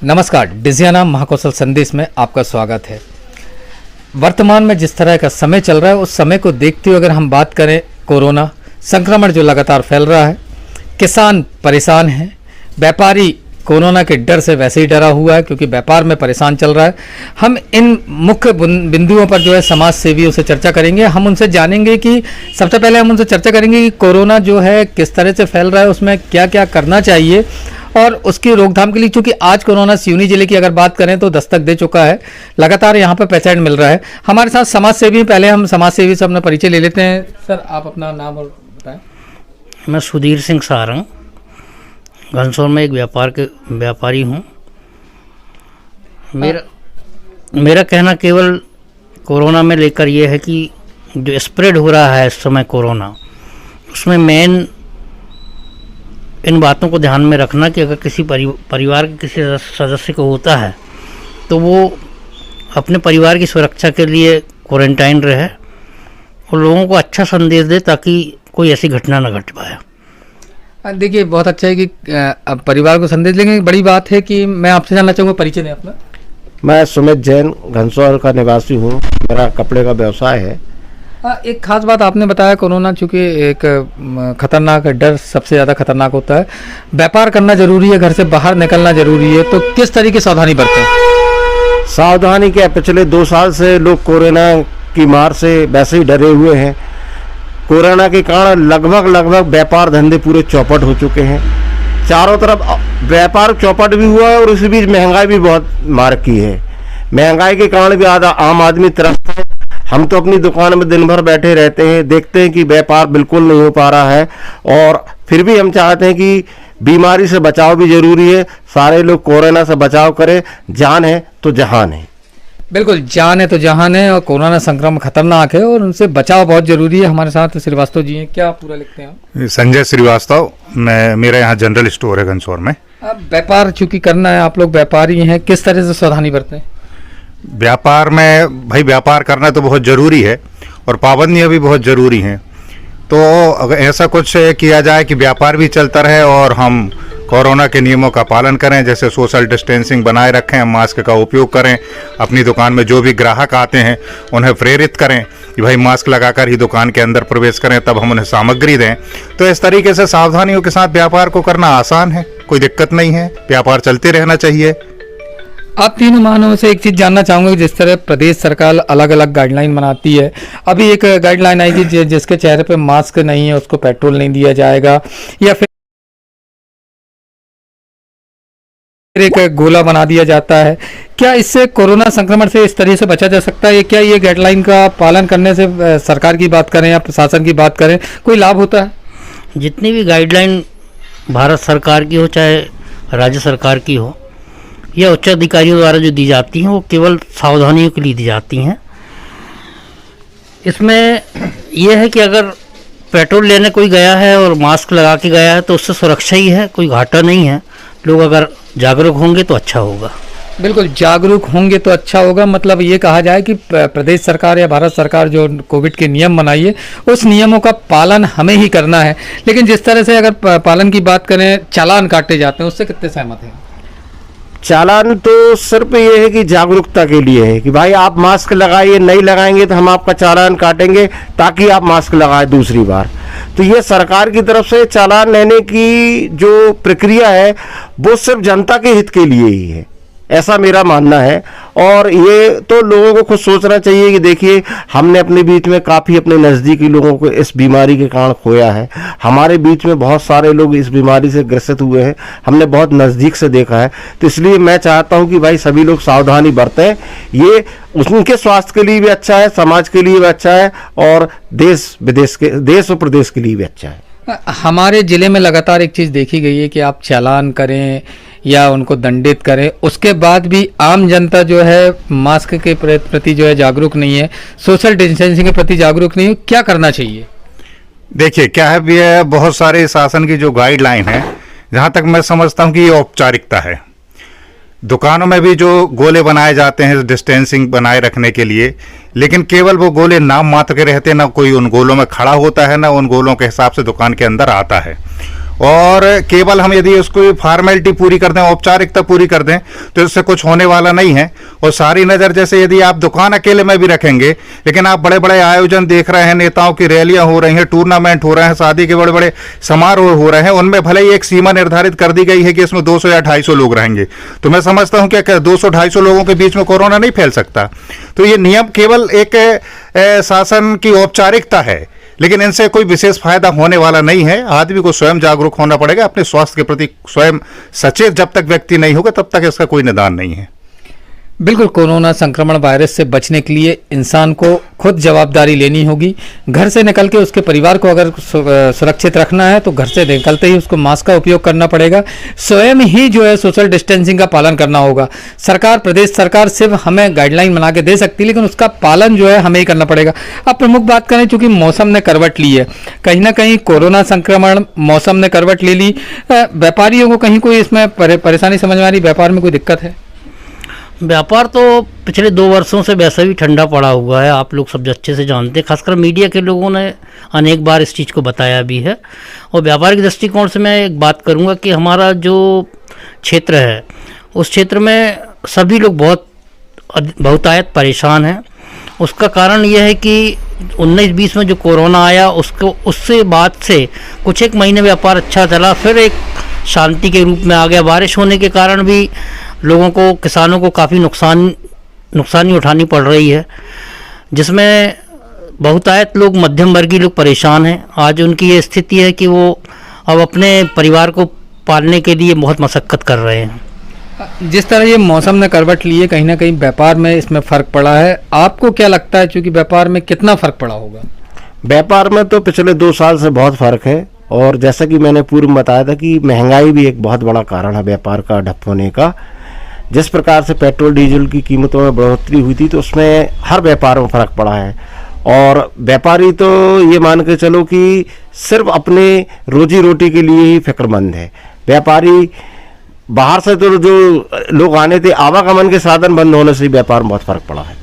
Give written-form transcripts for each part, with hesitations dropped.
नमस्कार, डिजियाना महाकौशल संदेश में आपका स्वागत है। वर्तमान में जिस तरह का समय चल रहा है उस समय को देखते हुए अगर हम बात करें, कोरोना संक्रमण जो लगातार फैल रहा है, किसान परेशान हैं, व्यापारी कोरोना के डर से वैसे ही डरा हुआ है क्योंकि व्यापार में परेशान चल रहा है। हम इन मुख्य बिंदुओं पर जो है समाज सेवियों से चर्चा करेंगे। हम उनसे जानेंगे कि सबसे पहले हम उनसे चर्चा करेंगे कि कोरोना जो है किस तरह से फैल रहा है, उसमें क्या क्या करना चाहिए और उसकी रोकथाम के लिए, चूंकि आज कोरोना सिवनी जिले की अगर बात करें तो दस्तक दे चुका है, लगातार यहाँ पर पेशेंट मिल रहा है। हमारे साथ समाज सेवी, पहले हम समाज सेवी से अपना परिचय ले लेते हैं। सर, आप अपना नाम और बताएं। मैं सुधीर सिंह सारंग घनसौर में एक व्यापारी हूँ। मेरा कहना केवल कोरोना में लेकर ये है कि जो स्प्रेड हो रहा है इस समय कोरोना, उसमें मेन इन बातों को ध्यान में रखना कि अगर किसी परिवार के किसी सदस्य को होता है तो वो अपने परिवार की सुरक्षा के लिए क्वारंटाइन रहे और लोगों को अच्छा संदेश दे ताकि कोई ऐसी घटना न घट पाए। देखिए, बहुत अच्छा है कि अब परिवार को संदेश लेंगे। बड़ी बात है कि मैं आपसे जानना चाहूँगा, परिचय दें अपना। मैं सुमित जैन घनसौर का निवासी हूँ। मेरा कपड़े का व्यवसाय है। एक खास बात आपने बताया, कोरोना चूँकि एक खतरनाक डर सबसे ज़्यादा खतरनाक होता है, व्यापार करना जरूरी है, घर से बाहर निकलना जरूरी है, तो किस तरीके की सावधानी बरतें? सावधानी क्या, पिछले 2 साल से लोग कोरोना की मार से वैसे ही डरे हुए हैं। कोरोना के कारण लगभग व्यापार धंधे पूरे चौपट हो चुके हैं। चारों तरफ व्यापार चौपट भी हुआ है और उसी बीच महंगाई भी बहुत मार की है। महंगाई के कारण भी आम आदमी त्रस्त है। हम तो अपनी दुकान में दिन भर बैठे रहते हैं, देखते हैं कि व्यापार बिल्कुल नहीं हो पा रहा है और फिर भी हम चाहते हैं कि बीमारी से बचाव भी जरूरी है। सारे लोग कोरोना से बचाव करें। जान है तो जहान है। बिल्कुल, जान है तो जहान है और कोरोना संक्रमण खतरनाक है और उनसे बचाव बहुत जरूरी है। हमारे साथ श्रीवास्तव जी हैं, क्या पूरा लिखते हैं आप? संजय श्रीवास्तव, मेरा यहाँ जनरल स्टोर है घनसौर में। अब व्यापार चूंकि करना है, आप लोग व्यापारी हैं, किस तरह से सावधानी बरतें? व्यापार में भाई व्यापार करना तो बहुत ज़रूरी है और पाबंदियाँ भी बहुत ज़रूरी हैं। तो अगर ऐसा कुछ किया जाए कि व्यापार भी चलता रहे और हम कोरोना के नियमों का पालन करें, जैसे सोशल डिस्टेंसिंग बनाए रखें, मास्क का उपयोग करें, अपनी दुकान में जो भी ग्राहक आते हैं उन्हें प्रेरित करें कि भाई मास्क लगाकर ही दुकान के अंदर प्रवेश करें, तब हम उन्हें सामग्री दें। तो इस तरीके से सावधानियों के साथ व्यापार को करना आसान है, कोई दिक्कत नहीं है, व्यापार चलते रहना चाहिए। आप तीनों महानुभावों से एक चीज़ जानना चाहूँगा, जिस तरह प्रदेश सरकार अलग अलग गाइडलाइन बनाती है, अभी एक गाइडलाइन आई कि जिसके चेहरे पे मास्क नहीं है उसको पेट्रोल नहीं दिया जाएगा, या फिर एक गोला बना दिया जाता है। क्या इससे कोरोना संक्रमण से इस तरह से बचा जा सकता है? क्या ये गाइडलाइन का पालन करने से, सरकार की बात करें या प्रशासन की बात करें, कोई लाभ होता है? जितनी भी गाइडलाइन भारत सरकार की हो चाहे राज्य सरकार की हो या उच्च अधिकारियों द्वारा जो दी जाती हैं, वो केवल सावधानियों के लिए दी जाती हैं। इसमें यह है कि अगर पेट्रोल लेने कोई गया है और मास्क लगा के गया है तो उससे सुरक्षा ही है, कोई घाटा नहीं है। लोग अगर जागरूक होंगे तो अच्छा होगा। बिल्कुल, जागरूक होंगे तो अच्छा होगा। मतलब ये कहा जाए कि प्रदेश सरकार या भारत सरकार जो कोविड के नियम बनाई है उस नियमों का पालन हमें ही करना है। लेकिन जिस तरह से अगर पालन की बात करें, चालान काटे जाते हैं, उससे कितने सहमत हैं? चालान तो सिर्फ ये है कि जागरूकता के लिए है कि भाई आप मास्क लगाइए, नहीं लगाएंगे तो हम आपका चालान काटेंगे ताकि आप मास्क लगाएं दूसरी बार। तो ये सरकार की तरफ से चालान लेने की जो प्रक्रिया है वो सिर्फ जनता के हित के लिए ही है, ऐसा मेरा मानना है। और ये तो लोगों को खुद सोचना चाहिए कि देखिए, हमने अपने बीच में काफ़ी अपने नज़दीकी लोगों को इस बीमारी के कारण खोया है। हमारे बीच में बहुत सारे लोग इस बीमारी से ग्रसित हुए हैं, हमने बहुत नज़दीक से देखा है। तो इसलिए मैं चाहता हूं कि भाई सभी लोग सावधानी बरतें। ये उनके स्वास्थ्य के लिए भी अच्छा है, समाज के लिए भी अच्छा है और देश और प्रदेश के लिए भी अच्छा है। हमारे ज़िले में लगातार एक चीज़ देखी गई है कि आप चालान करें या उनको दंडित करें, उसके बाद भी आम जनता जो है मास्क के प्रति जो है जागरूक नहीं है, सोशल डिस्टेंसिंग के प्रति जागरूक नहीं है। क्या करना चाहिए? देखिए, क्या है भी है, बहुत सारे शासन की जो गाइडलाइन है, जहाँ तक मैं समझता हूँ कि ये औपचारिकता है। दुकानों में भी जो गोले बनाए जाते हैं डिस्टेंसिंग बनाए रखने के लिए, लेकिन केवल वो गोले नाम मात्र के रहते हैं, ना कोई उन गोलों में खड़ा होता है, ना उन गोलों के हिसाब से दुकान के अंदर आता है। और केवल हम यदि उसको फॉर्मेलिटी पूरी कर दें, औपचारिकता पूरी कर दें, तो इससे कुछ होने वाला नहीं है। और सारी नज़र जैसे यदि आप दुकान अकेले में भी रखेंगे, लेकिन आप बड़े बड़े आयोजन देख रहे हैं, नेताओं की रैलियां हो रही हैं, टूर्नामेंट हो रहे हैं, शादी के बड़े बड़े समारोह हो रहे हैं, उनमें भले ही एक सीमा निर्धारित कर दी गई है कि इसमें 200 या 250 लोग रहेंगे, तो मैं समझता हूं कि 200-250 लोगों के बीच में कोरोना नहीं फैल सकता। तो ये नियम केवल एक शासन की औपचारिकता है, लेकिन इनसे कोई विशेष फायदा होने वाला नहीं है। आदमी को स्वयं जागरूक होना पड़ेगा, अपने स्वास्थ्य के प्रति स्वयं सचेत जब तक व्यक्ति नहीं होगा तब तक इसका कोई निदान नहीं है। बिल्कुल, कोरोना संक्रमण वायरस से बचने के लिए इंसान को खुद जवाबदारी लेनी होगी। घर से निकल के उसके परिवार को अगर सुरक्षित रखना है तो घर से निकलते ही उसको मास्क का उपयोग करना पड़ेगा। स्वयं ही जो है सोशल डिस्टेंसिंग का पालन करना होगा। सरकार, प्रदेश सरकार सिर्फ हमें गाइडलाइन बना के दे सकती है, लेकिन उसका पालन जो है हमें ही करना पड़ेगा। अब प्रमुख बात करें, चूंकि मौसम ने करवट ली है, कहीं ना कहीं कोरोना संक्रमण मौसम ने करवट ले ली, व्यापारियों को कहीं कोई इसमें परेशानी समझ में आ रही, व्यापार में कोई दिक्कत है? व्यापार तो पिछले 2 वर्षों से वैसे भी ठंडा पड़ा हुआ है, आप लोग सब अच्छे से जानते हैं। खासकर मीडिया के लोगों ने अनेक बार इस चीज़ को बताया भी है। और व्यापारिक दृष्टिकोण से मैं एक बात करूंगा कि हमारा जो क्षेत्र है उस क्षेत्र में सभी लोग बहुतायत परेशान हैं। उसका कारण यह है कि 19-20 में जो कोरोना आया उससे बाद से कुछ एक महीने व्यापार अच्छा चला, फिर एक शांति के रूप में आ गया। बारिश होने के कारण भी लोगों को, किसानों को काफ़ी नुकसानी उठानी पड़ रही है, जिसमें बहुतायत लोग, मध्यम वर्गीय लोग परेशान हैं। आज उनकी ये स्थिति है कि वो अब अपने परिवार को पालने के लिए बहुत मशक्क़त कर रहे हैं। जिस तरह ये मौसम ने करवट ली है, कहीं ना कहीं व्यापार में इसमें फ़र्क पड़ा है। आपको क्या लगता है, चूँकि व्यापार में कितना फ़र्क पड़ा होगा? व्यापार में तो पिछले 2 साल से बहुत फर्क है। और जैसा कि मैंने पूर्व में बताया था कि महंगाई भी एक बहुत बड़ा कारण है व्यापार का ठप होने का। जिस प्रकार से पेट्रोल डीजल की कीमतों में बढ़ोतरी हुई थी, तो उसमें हर व्यापार में फ़र्क पड़ा है। और व्यापारी तो ये मान के चलो कि सिर्फ अपने रोजी रोटी के लिए ही फिक्रमंद है। व्यापारी बाहर से तो जो लोग आने थे, आवागमन के साधन बंद होने से व्यापार में बहुत फ़र्क पड़ा है।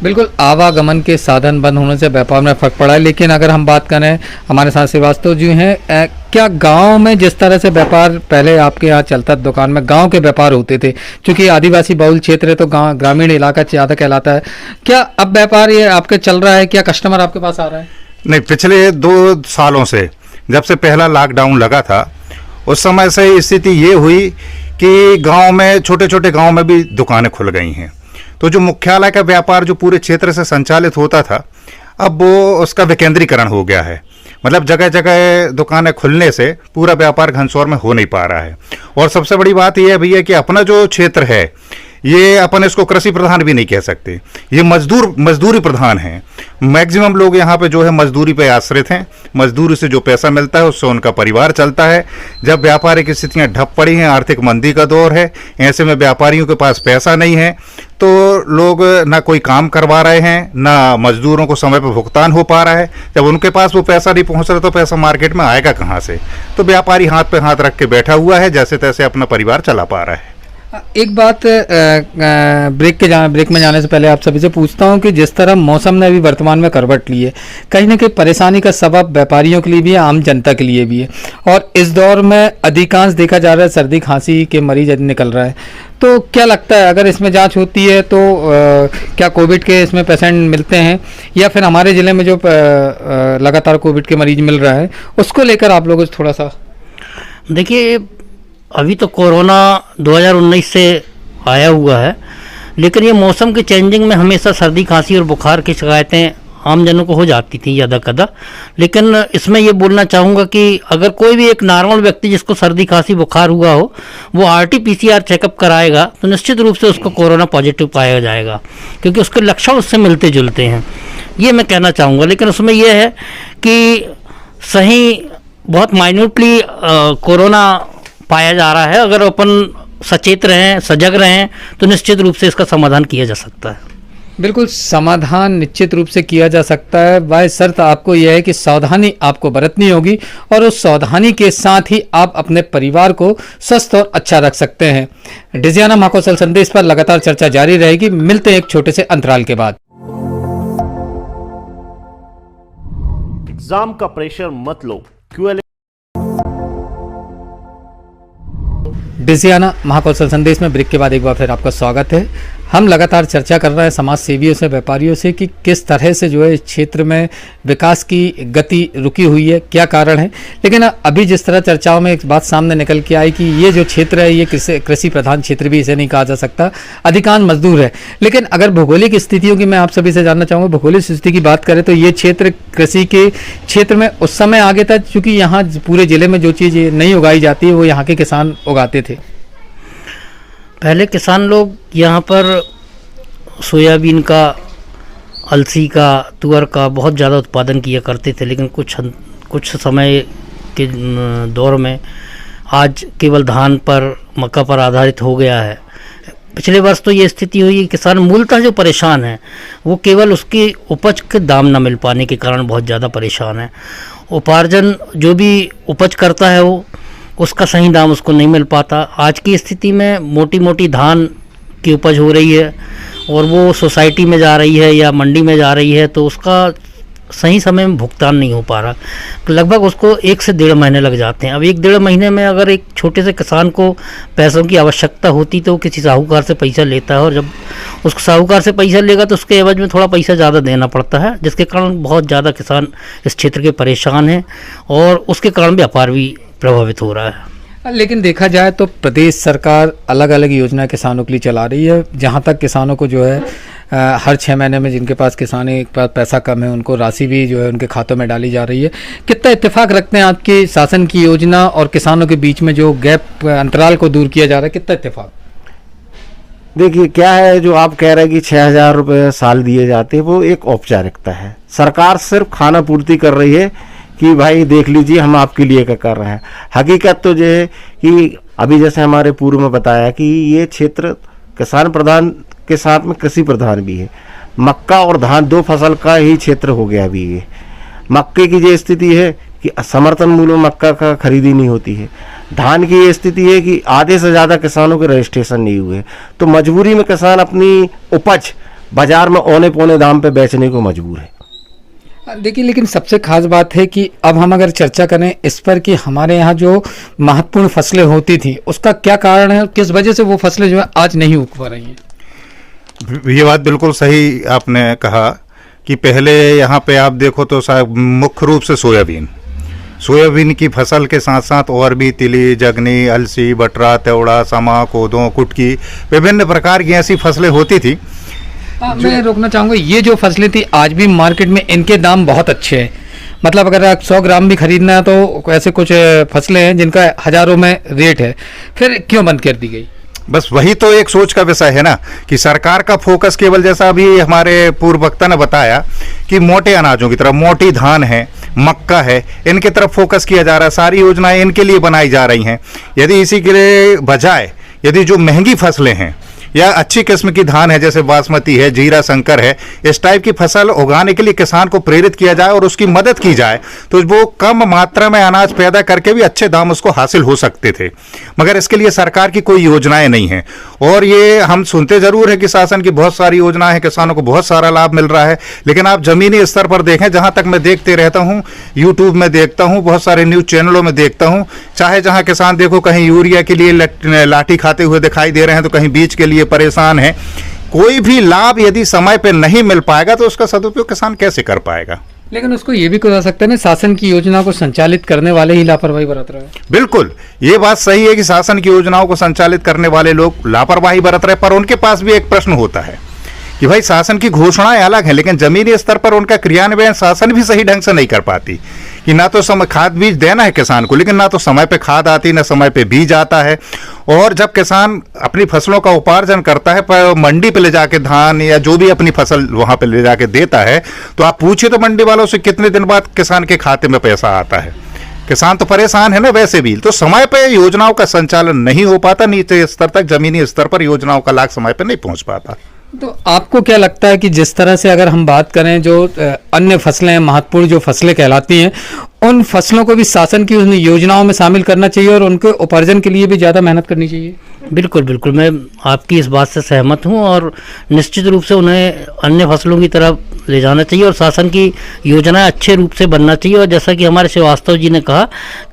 बिल्कुल, आवागमन के साधन बंद होने से व्यापार में फ़र्क पड़ा है। लेकिन अगर हम बात करें, हमारे साथ श्रीवास्तव जी हैं, क्या गांव में जिस तरह से व्यापार पहले आपके यहाँ चलता, दुकान में गांव के व्यापार होते थे, क्योंकि आदिवासी बहुल क्षेत्र है तो गांव, ग्रामीण इलाका ज़्यादा कहलाता है, क्या अब व्यापार ये आपके चल रहा है? क्या कस्टमर आपके पास आ रहा है? नहीं, पिछले 2 सालों से जब से पहला लॉकडाउन लगा था, उस समय से स्थिति ये हुई कि गांव में, छोटे छोटे गांव में भी दुकानें खुल गई हैं। तो जो मुख्यालय का व्यापार जो पूरे क्षेत्र से संचालित होता था, अब वो उसका विकेंद्रीकरण हो गया है। मतलब जगह जगह दुकानें खुलने से पूरा व्यापार घनसौर में हो नहीं पा रहा है। और सबसे बड़ी बात यह है भैया कि अपना जो क्षेत्र है, ये अपन इसको कृषि प्रधान भी नहीं कह सकते, ये मजदूरी प्रधान है। मैक्सिमम लोग यहाँ पे जो है मजदूरी पे आश्रित हैं। मजदूरी से जो पैसा मिलता है उससे उनका परिवार चलता है। जब व्यापारिक स्थितियाँ ठप पड़ी हैं, आर्थिक मंदी का दौर है, ऐसे में व्यापारियों के पास पैसा नहीं है, तो लोग ना कोई काम करवा रहे हैं, ना मजदूरों को समय पर भुगतान हो पा रहा है। जब उनके पास वो पैसा नहीं पहुँच रहा तो पैसा मार्केट में आएगा कहाँ से? तो व्यापारी हाथ पे हाथ रख के बैठा हुआ है, जैसे तैसे अपना परिवार चला पा रहा है। एक बात ब्रेक में जाने से पहले आप सभी से पूछता हूं कि जिस तरह मौसम ने अभी वर्तमान में करवट ली है, कहीं ना कहीं परेशानी का सबब व्यापारियों के लिए भी है, आम जनता के लिए भी है। और इस दौर में अधिकांश देखा जा रहा है सर्दी खांसी के मरीज निकल रहा है। तो क्या लगता है, अगर इसमें जांच होती है तो क्या कोविड के इसमें पेशेंट मिलते हैं, या फिर हमारे ज़िले में जो लगातार कोविड के मरीज मिल रहा है उसको लेकर आप लोगों से थोड़ा सा? देखिए, अभी तो कोरोना 2019 से आया हुआ है, लेकिन ये मौसम के चेंजिंग में हमेशा सर्दी खांसी और बुखार की शिकायतें आम जनों को हो जाती थी यदा कदा। लेकिन इसमें ये बोलना चाहूँगा कि अगर कोई भी एक नॉर्मल व्यक्ति जिसको सर्दी खांसी बुखार हुआ हो, वो RT-PCR चेकअप कराएगा तो निश्चित रूप से उसको कोरोना पॉजिटिव पाया जाएगा, क्योंकि उसके लक्षण उससे मिलते जुलते हैं। ये मैं कहना चाहूँगा। लेकिन उसमें यह है कि सही बहुत माइन्यूटली कोरोना पाया जा रहा है। अगर अपन सचेत रहें, सजग रहें, तो निश्चित रूप से इसका समाधान किया जा सकता है। बिल्कुल, समाधान निश्चित रूप से किया जा सकता है। वाह, शर्त आपको यह है कि सावधानी आपको बरतनी होगी, और उस सावधानी के साथ ही आप अपने परिवार को स्वस्थ और अच्छा रख सकते हैं। डिजियाना महाकौशल संदेश पर लगातार चर्चा जारी रहेगी। मिलते हैं एक छोटे से अंतराल के बाद। एग्जाम का प्रेशर मत लो, QLA डिजियाना महाकौशल संदेश में ब्रेक के बाद एक बार फिर आपका स्वागत है। हम लगातार चर्चा कर रहे हैं समाज सेवियों से, व्यापारियों से कि किस तरह से जो है इस क्षेत्र में विकास की गति रुकी हुई है, क्या कारण है। लेकिन अभी जिस तरह चर्चाओं में एक बात सामने निकल के आई कि ये जो क्षेत्र है ये कृषि प्रधान क्षेत्र भी इसे नहीं कहा जा सकता, अधिकांश मजदूर है। लेकिन अगर भौगोलिक स्थितियों की मैं आप सभी से जानना चाहूँगा, भौगोलिक स्थिति की बात करें तो ये क्षेत्र कृषि के क्षेत्र में उस समय आगे था क्योंकि यहाँ पूरे जिले में जो चीज़ नहीं उगाई जाती है वो यहाँ के किसान उगाते थे। पहले किसान लोग यहाँ पर सोयाबीन का, अलसी का, तुअर का बहुत ज़्यादा उत्पादन किया करते थे, लेकिन कुछ समय के दौर में आज केवल धान पर, मक्का पर आधारित हो गया है। पिछले वर्ष तो ये स्थिति हुई कि किसान मूलतः जो परेशान है वो केवल उसकी उपज के दाम न मिल पाने के कारण बहुत ज़्यादा परेशान है। उपार्जन जो भी उपज करता है वो उसका सही दाम उसको नहीं मिल पाता। आज की स्थिति में मोटी मोटी धान की उपज हो रही है और वो सोसाइटी में जा रही है या मंडी में जा रही है, तो उसका सही समय में भुगतान नहीं हो पा रहा। लगभग उसको 1 से 1.5 महीने लग जाते हैं। अब 1-1.5 महीने में अगर एक छोटे से किसान को पैसों की आवश्यकता होती तो किसी साहूकार से पैसा लेता है, और जब उसको साहूकार से पैसा लेगा तो उसके एवज में थोड़ा पैसा ज़्यादा देना पड़ता है, जिसके कारण बहुत ज़्यादा किसान इस क्षेत्र के परेशान हैं और उसके कारण व्यापार भी प्रभावित हो रहा है। लेकिन देखा जाए तो प्रदेश सरकार अलग अलग योजना किसानों के लिए चला रही है। जहां तक किसानों को जो है हर 6 महीने में जिनके पास किसानी के पास पैसा कम है उनको राशि भी जो है उनके खातों में डाली जा रही है। कितना इत्तेफाक रखते हैं आपके शासन की योजना और किसानों के बीच में जो गैप, अंतराल को दूर किया जा रहा है, कितना इत्तेफाक? देखिए क्या है, जो आप कह रहे हैं कि 6,000 रुपये साल दिए जाते हैं वो एक औपचारिकता है। सरकार सिर्फ खाना पूर्ति कर रही है कि भाई देख लीजिए हम आपके लिए क्या कर रहे हैं। हकीकत तो ये है कि अभी जैसे हमारे पूर्व में बताया कि ये क्षेत्र किसान प्रधान के साथ में कृषि प्रधान भी है। मक्का और धान 2 फसल का ही क्षेत्र हो गया अभी ये। मक्के की ये स्थिति है कि समर्थन मूल्य में मक्का का खरीदी नहीं होती है। धान की ये स्थिति है कि आधे से ज़्यादा किसानों के रजिस्ट्रेशन नहीं हुए, तो मजबूरी में किसान अपनी उपज बाजार में औने पौने दाम पे बेचने को मजबूर है। देखिए, लेकिन सबसे खास बात है कि अब हम अगर चर्चा करें इस पर कि हमारे यहाँ जो महत्वपूर्ण फसलें होती थी उसका क्या कारण है, किस वजह से वो फसलें जो है आज नहीं उग पा रही हैं। ये बात बिल्कुल सही आपने कहा कि पहले यहाँ पे आप देखो तो मुख्य रूप से सोयाबीन की फसल के साथ साथ और भी तिली, जगनी, अलसी, बटरा, तेवड़ा, समा, कोदो, कुटकी, विभिन्न प्रकार की ऐसी फसलें होती थी। मैं रोकना चाहूँगा, ये जो फसलें थी आज भी मार्केट में इनके दाम बहुत अच्छे हैं। मतलब अगर आप 100 ग्राम भी खरीदना है तो ऐसे कुछ फसलें हैं जिनका हजारों में रेट है, फिर क्यों बंद कर दी गई? बस वही तो एक सोच का विषय है ना कि सरकार का फोकस केवल, वक्ता अभी हमारे पूर्व वक्ता ने बताया कि मोटे अनाजों की तरफ, मोटी धान है, मक्का है, इनके तरफ फोकस किया जा रहा है। सारी योजनाएं इनके लिए बनाई जा रही हैं। यदि इसी के लिए बजाय यदि जो महंगी फसलें हैं या अच्छी किस्म की धान है जैसे बासमती है, जीरा शंकर है, इस टाइप की फसल उगाने के लिए किसान को प्रेरित किया जाए और उसकी मदद की जाए तो वो कम मात्रा में अनाज पैदा करके भी अच्छे दाम उसको हासिल हो सकते थे। मगर इसके लिए सरकार की कोई योजनाएं नहीं है। और ये हम सुनते जरूर है कि शासन की बहुत सारी योजनाएं हैं, किसानों को बहुत सारा लाभ मिल रहा है, लेकिन आप जमीनी स्तर पर देखें, जहां तक मैं देखते रहता हूं, यूट्यूब में देखता हूं, बहुत सारे न्यूज चैनलों में देखता हूं, चाहे जहां किसान देखो कहीं यूरिया के लिए लाठी खाते हुए दिखाई दे रहे हैं तो कहीं बीज के लिए परेशान है। कोई भी लाभ यदि समय पे नहीं मिल पाएगा तो उसका सदुपयोग किसान कैसे कर पाएगा? लेकिन उसको ये भी कहा सकते हैं ना, शासन की योजना को संचालित करने वाले ही लापरवाही बरत रहे हैं। बिल्कुल, ये बात सही है कि शासन की योजनाओं को संचालित करने वाले लोग लापरवाही बरत रहे, पर उनके पास भी एक प्रश्न होता है कि भाई शासन की घोषणाएं अलग है, लेकिन जमीनी स्तर पर उनका क्रियान्वयन शासन भी सही ढंग से नहीं कर पाती। कि ना तो समय खाद बीज देना है किसान को, लेकिन ना तो समय पे खाद आती, ना समय पे बीज आता है। और जब किसान अपनी फसलों का उपार्जन करता है पर मंडी पे ले जाके धान या जो भी अपनी फसल वहां पे ले जाके देता है, तो आप पूछिए तो मंडी वालों से कितने दिन बाद किसान के खाते में पैसा आता है। किसान तो परेशान है ना वैसे भी। तो समय पे योजनाओं का संचालन नहीं हो पाता, नीचे स्तर तक, जमीनी स्तर पर योजनाओं का लाभ समय पे नहीं पहुंच पाता। तो आपको क्या लगता है कि जिस तरह से अगर हम बात करें जो अन्य फसलें, महत्वपूर्ण जो फसलें कहलाती हैं, उन फसलों को भी शासन की उन योजनाओं में शामिल करना चाहिए और उनके उपार्जन के लिए भी ज़्यादा मेहनत करनी चाहिए? बिल्कुल बिल्कुल, मैं आपकी इस बात से सहमत हूं और निश्चित रूप से उन्हें अन्य फसलों की तरफ ले जाना चाहिए और शासन की योजनाएं अच्छे रूप से बनना चाहिए। और जैसा कि हमारे श्रीवास्तव जी ने कहा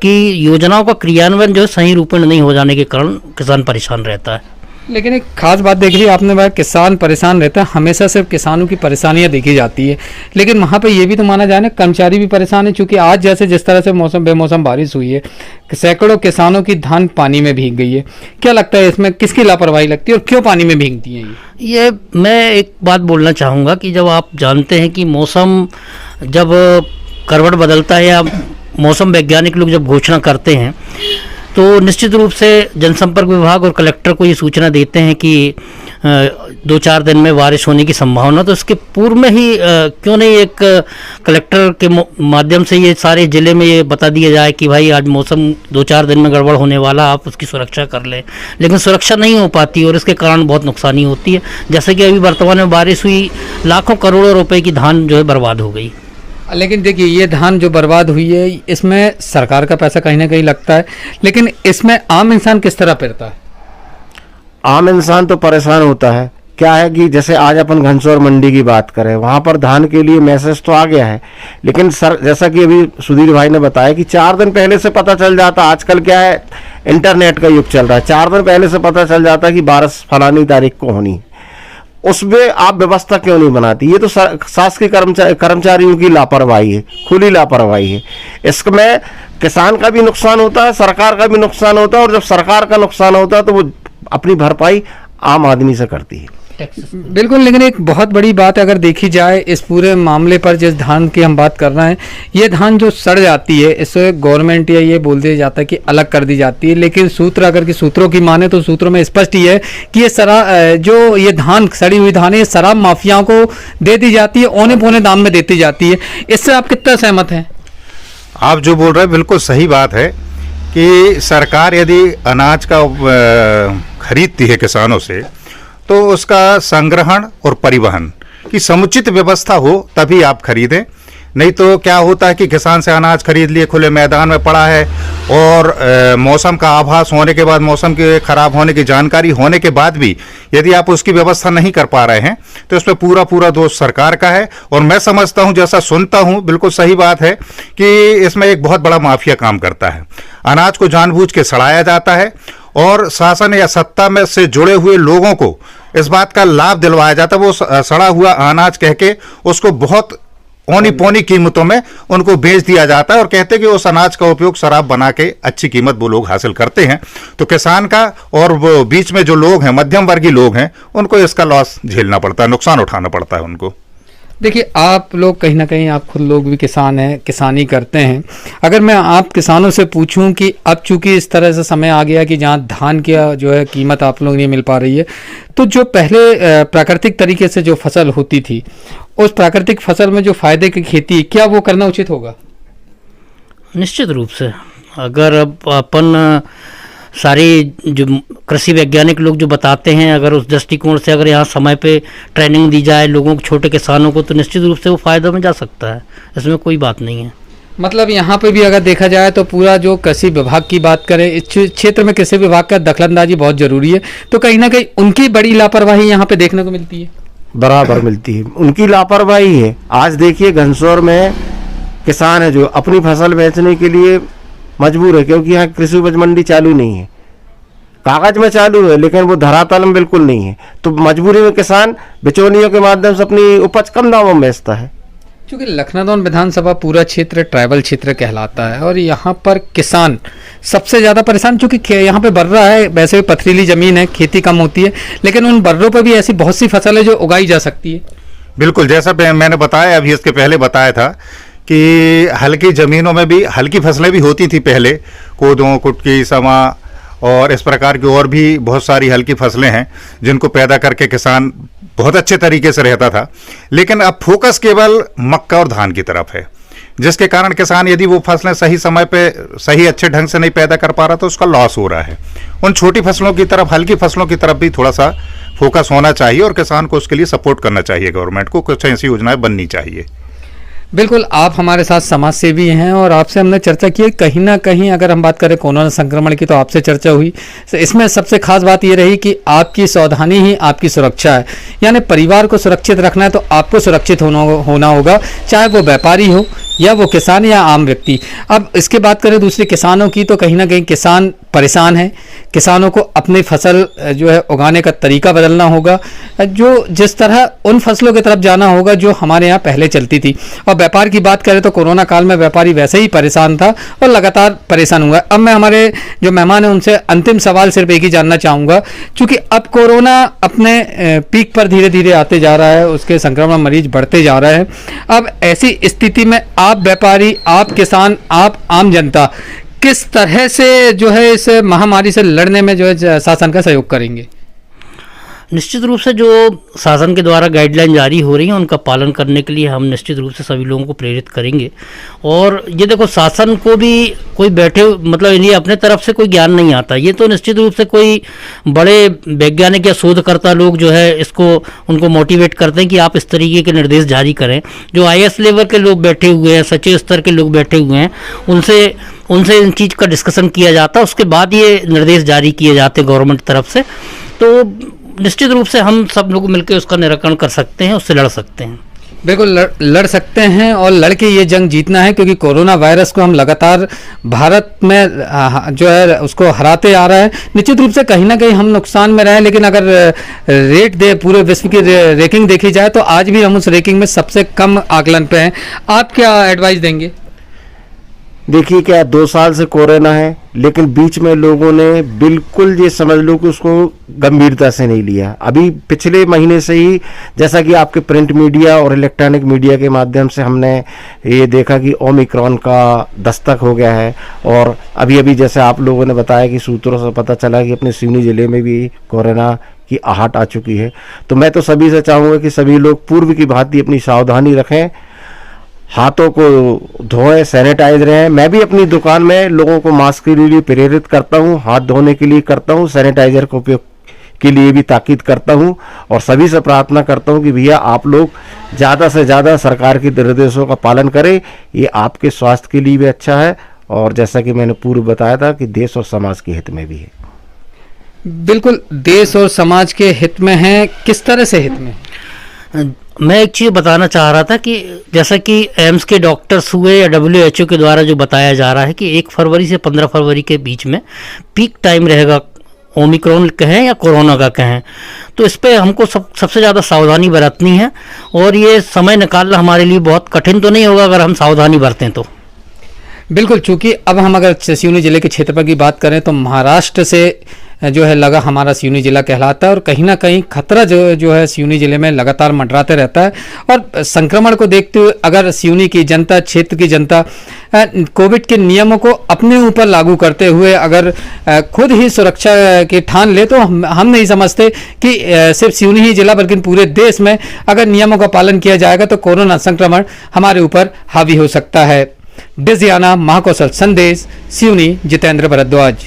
कि योजनाओं का क्रियान्वयन जो है सही रूप में नहीं हो जाने के कारण किसान परेशान रहता है। लेकिन एक खास बात देख ली आपने भाई, किसान परेशान रहता है, हमेशा सिर्फ किसानों की परेशानियां देखी जाती है, लेकिन वहाँ पे ये भी तो माना जाए ना, कर्मचारी भी परेशान है। क्योंकि आज जैसे जिस तरह से मौसम बेमौसम बारिश हुई है, सैकड़ों किसानों की धान पानी में भीग गई है। क्या लगता है इसमें किसकी लापरवाही लगती है और क्यों पानी में भीगती है ये मैं एक बात बोलना चाहूँगा कि जब आप जानते हैं कि मौसम जब करवट बदलता है या मौसम वैज्ञानिक लोग जब घोषणा करते हैं तो निश्चित रूप से जनसंपर्क विभाग और कलेक्टर को ये सूचना देते हैं कि 2-4 दिन में बारिश होने की संभावना। तो इसके पूर्व में ही क्यों नहीं एक कलेक्टर के माध्यम से ये सारे ज़िले में ये बता दिया जाए कि भाई आज मौसम 2-4 दिन में गड़बड़ होने वाला, आप उसकी सुरक्षा कर लें। लेकिन सुरक्षा नहीं हो पाती और इसके कारण बहुत नुकसानी होती है। जैसे कि अभी वर्तमान में बारिश हुई, लाखों करोड़ों रुपए की धान जो है बर्बाद हो गई। लेकिन देखिए, ये धान जो बर्बाद हुई है इसमें सरकार का पैसा कहीं ना कहीं लगता है, लेकिन इसमें आम इंसान किस तरह फिरता है? आम इंसान तो परेशान होता है। क्या है कि जैसे आज अपन घनसोर मंडी की बात करें, वहां पर धान के लिए मैसेज तो आ गया है, लेकिन सर जैसा कि अभी सुधीर भाई ने बताया कि 4 दिन पहले से पता चल जाता। आजकल क्या है, इंटरनेट का युग चल रहा है, 4 दिन पहले से पता चल जाता कि बारिश फलानी तारीख को होनी। उसमें आप व्यवस्था क्यों नहीं बनाती? ये तो शासकीय कर्मचारियों की लापरवाही है, खुली लापरवाही है। इसमें किसान का भी नुकसान होता है, सरकार का भी नुकसान होता है, और जब सरकार का नुकसान होता है तो वो अपनी भरपाई आम आदमी से करती है। बिल्कुल, लेकिन एक बहुत बड़ी बात अगर देखी जाए इस पूरे मामले पर, जिस धान की हम बात कर रहे हैं, ये धान जो सड़ जाती है इसे गवर्नमेंट या ये बोल दिया जाता है कि अलग कर दी जाती है, लेकिन सूत्र अगर कि सूत्रों की माने तो सूत्रों में स्पष्ट ही है कि ये जो ये धान सड़ी हुई धान है ये शराब माफियाओं को दे दी जाती है, औने पौने दाम में देती जाती है। इससे आप कितना सहमत हैं? आप जो बोल रहे हैं बिल्कुल सही बात है कि सरकार यदि अनाज का खरीदती है किसानों से तो उसका संग्रहण और परिवहन की समुचित व्यवस्था हो तभी आप खरीदें। नहीं तो क्या होता है कि किसान से अनाज खरीद लिए, खुले मैदान में पड़ा है, और मौसम का आभास होने के बाद, मौसम के खराब होने की जानकारी होने के बाद भी यदि आप उसकी व्यवस्था नहीं कर पा रहे हैं तो इस पर पूरा दोष सरकार का है। और मैं समझता हूं, जैसा सुनता हूं, बिल्कुल सही बात है कि इसमें एक बहुत बड़ा माफिया काम करता है। अनाज को जानबूझ के सड़ाया जाता है और शासन या सत्ता में से जुड़े हुए लोगों को इस बात का लाभ दिलवाया जाता है। वो सड़ा हुआ अनाज कह के उसको बहुत औनी पौनी कीमतों में उनको बेच दिया जाता है और कहते हैं कि उस अनाज का उपयोग शराब बना के अच्छी कीमत वो लोग हासिल करते हैं। तो किसान का और वो बीच में जो लोग हैं, मध्यम वर्गीय लोग हैं, उनको इसका लॉस झेलना पड़ता है, नुकसान उठाना पड़ता है उनको। देखिए, आप लोग कहीं ना कहीं, आप खुद लोग भी किसान हैं, किसानी करते हैं। अगर मैं आप किसानों से पूछूं कि अब चूंकि इस तरह से समय आ गया कि जहां धान की जो है कीमत आप लोग नहीं मिल पा रही है, तो जो पहले प्राकृतिक तरीके से जो फसल होती थी, उस प्राकृतिक फसल में जो फायदे की खेती, क्या वो करना उचित होगा? निश्चित रूप से। अगर अब अपन सारे जो कृषि वैज्ञानिक लोग जो बताते हैं, अगर उस दृष्टिकोण से अगर यहाँ समय पे ट्रेनिंग दी जाए लोगों को, छोटे किसानों को, तो निश्चित रूप से वो फायदा में जा सकता है। इसमें कोई बात नहीं है। मतलब यहाँ पे भी अगर देखा जाए तो पूरा जो कृषि विभाग की बात करें, इस क्षेत्र में कृषि विभाग का दखलंदाजी बहुत जरूरी है। तो कहीं ना कहीं उनकी बड़ी लापरवाही यहाँ पे देखने को मिलती है, बराबर मिलती है। उनकी लापरवाही है। आज देखिए, घनसोर में किसान है जो अपनी फसल बेचने के लिए मजबूर है, क्योंकि यहाँ कृषि उपज मंडी चालू नहीं है। कागज में चालू है लेकिन वो धरातल में बिल्कुल नहीं है। तो मजबूरी में किसान बिचौलियों के माध्यम से अपनी उपज कम दामों में बेचता है। क्योंकि लखनऊ विधानसभा पूरा क्षेत्र ट्राइबल क्षेत्र कहलाता है और यहाँ पर किसान सबसे ज़्यादा परेशान, चूँकि यहाँ पे बर्रा है, वैसे भी पथरीली ज़मीन है, खेती कम होती है, लेकिन उन बर्रों पर भी ऐसी बहुत सी फसल है जो उगाई जा सकती है। बिल्कुल, जैसा मैंने बताया, अभी इसके पहले बताया था कि हल्की ज़मीनों में भी हल्की फसलें भी होती थी पहले, कोदो, कुटकी, समा और इस प्रकार की और भी बहुत सारी हल्की फसलें हैं जिनको पैदा करके किसान बहुत अच्छे तरीके से रहता था। लेकिन अब फोकस केवल मक्का और धान की तरफ है, जिसके कारण किसान यदि वो फसलें सही समय पे सही अच्छे ढंग से नहीं पैदा कर पा रहा तो उसका लॉस हो रहा है। उन छोटी फसलों की तरफ, हल्की फसलों की तरफ भी थोड़ा सा फोकस होना चाहिए और किसान को उसके लिए सपोर्ट करना चाहिए। गवर्नमेंट को कुछ ऐसी योजनाएं बननी चाहिए। बिल्कुल, आप हमारे साथ समाज सेवी हैं और आपसे हमने चर्चा की है। कहीं ना कहीं अगर हम बात करें कोरोना संक्रमण की तो आपसे चर्चा हुई, तो इसमें सबसे खास बात ये रही कि आपकी सावधानी ही आपकी सुरक्षा है। यानी परिवार को सुरक्षित रखना है तो आपको सुरक्षित होना होगा, चाहे वो व्यापारी हो या वो किसान या आम व्यक्ति। अब इसके बात करें दूसरे किसानों की, तो कहीं ना कहीं किसान परेशान है। किसानों को अपनी फसल जो है उगाने का तरीका बदलना होगा, जो जिस तरह उन फसलों की तरफ जाना होगा जो हमारे यहाँ पहले चलती थी। और व्यापार की बात करें तो कोरोना काल में व्यापारी वैसे ही परेशान था और लगातार परेशान हुआ। अब मैं हमारे जो मेहमान हैं उनसे अंतिम सवाल सिर्फ एक ही जानना चाहूँगा, चूँकि अब कोरोना अपने पीक पर धीरे धीरे आते जा रहा है, उसके संक्रमण मरीज बढ़ते जा रहे हैं। अब ऐसी स्थिति में आप व्यापारी, आप किसान, आप आम जनता किस तरह से जो है इस महामारी से लड़ने में जो है शासन का सहयोग करेंगे? निश्चित रूप से जो शासन के द्वारा गाइडलाइन जारी हो रही है उनका पालन करने के लिए हम निश्चित रूप से सभी लोगों को प्रेरित करेंगे। और ये देखो, शासन को भी कोई बैठे मतलब इन्हें अपने तरफ से कोई ज्ञान नहीं आता, ये तो निश्चित रूप से कोई बड़े वैज्ञानिक या शोधकर्ता लोग जो है इसको उनको मोटिवेट करते हैं कि आप इस तरीके के निर्देश जारी करें। जो IAS लेवल के लोग बैठे हुए हैं, सचिव स्तर के लोग बैठे हुए हैं, उनसे इन चीज़ का डिस्कशन किया जाता है, उसके बाद ये निर्देश जारी किए जाते हैं गवर्नमेंट तरफ से। तो निश्चित रूप से हम सब लोग मिलकर उसका निराकरण कर सकते हैं, उससे लड़ सकते हैं। बिल्कुल लड़ सकते हैं और लड़के ये जंग जीतना है, क्योंकि कोरोना वायरस को हम लगातार भारत में जो है उसको हराते आ रहा है। निश्चित रूप से कहीं ना कहीं हम नुकसान में रहे, लेकिन अगर रेट दे पूरे विश्व की रैंकिंग देखी जाए तो आज भी हम उस रैंकिंग में सबसे कम आकलन पे हैं। आप क्या एडवाइस देंगे? देखिए, क्या 2 साल से कोरोना है, लेकिन बीच में लोगों ने बिल्कुल ये समझ लो कि उसको गंभीरता से नहीं लिया। अभी पिछले महीने से ही जैसा कि आपके प्रिंट मीडिया और इलेक्ट्रॉनिक मीडिया के माध्यम से हमने ये देखा कि ओमिक्रॉन का दस्तक हो गया है। और अभी अभी जैसे आप लोगों ने बताया कि सूत्रों से पता चला कि अपने सिवनी जिले में भी कोरोना की आहट आ चुकी है। तो मैं तो सभी से चाहूँगा कि सभी लोग पूर्व की भांति अपनी सावधानी रखें, हाथों को धोएं, सैनिटाइज रहें। मैं भी अपनी दुकान में लोगों को मास्क के लिए प्रेरित करता हूं, हाथ धोने के लिए करता हूं, सैनिटाइजर का उपयोग के लिए भी ताकीद करता हूं। और सभी से प्रार्थना करता हूं कि भैया आप लोग ज़्यादा से ज़्यादा सरकार के निर्देशों का पालन करें, ये आपके स्वास्थ्य के लिए भी अच्छा है और जैसा कि मैंने पूर्व बताया था कि देश और समाज के हित में भी है। बिल्कुल, देश और समाज के हित में है। किस तरह से हित में? मैं एक चीज़ बताना चाह रहा था कि जैसा कि एम्स के डॉक्टर्स हुए या WHO के द्वारा जो बताया जा रहा है कि 1 फरवरी से 15 फरवरी के बीच में पीक टाइम रहेगा, ओमिक्रॉन कहें या कोरोना का कहें, तो इस पे हमको सबसे ज़्यादा सावधानी बरतनी है। और ये समय निकालना हमारे लिए बहुत कठिन तो नहीं होगा अगर हम सावधानी बरतें तो। बिल्कुल, चूंकि अब हम अगर सिवनी जिले के क्षेत्रफल की बात करें तो महाराष्ट्र से जो है लगा हमारा सिवनी जिला कहलाता है और कहीं ना कहीं खतरा जो है सिवनी जिले में लगातार मंडराते रहता है। और संक्रमण को देखते हुए अगर सिवनी की जनता, क्षेत्र की जनता कोविड के नियमों को अपने ऊपर लागू करते हुए अगर खुद ही सुरक्षा की ठान ले, तो हम नहीं समझते कि सिर्फ सिवनी ही जिला बल्कि पूरे देश में अगर नियमों का पालन किया जाएगा तो कोरोना संक्रमण हमारे ऊपर हावी हो सकता है। डिजियाना महाकौशल संदेश, सिवनी, जितेंद्र भरद्वाज।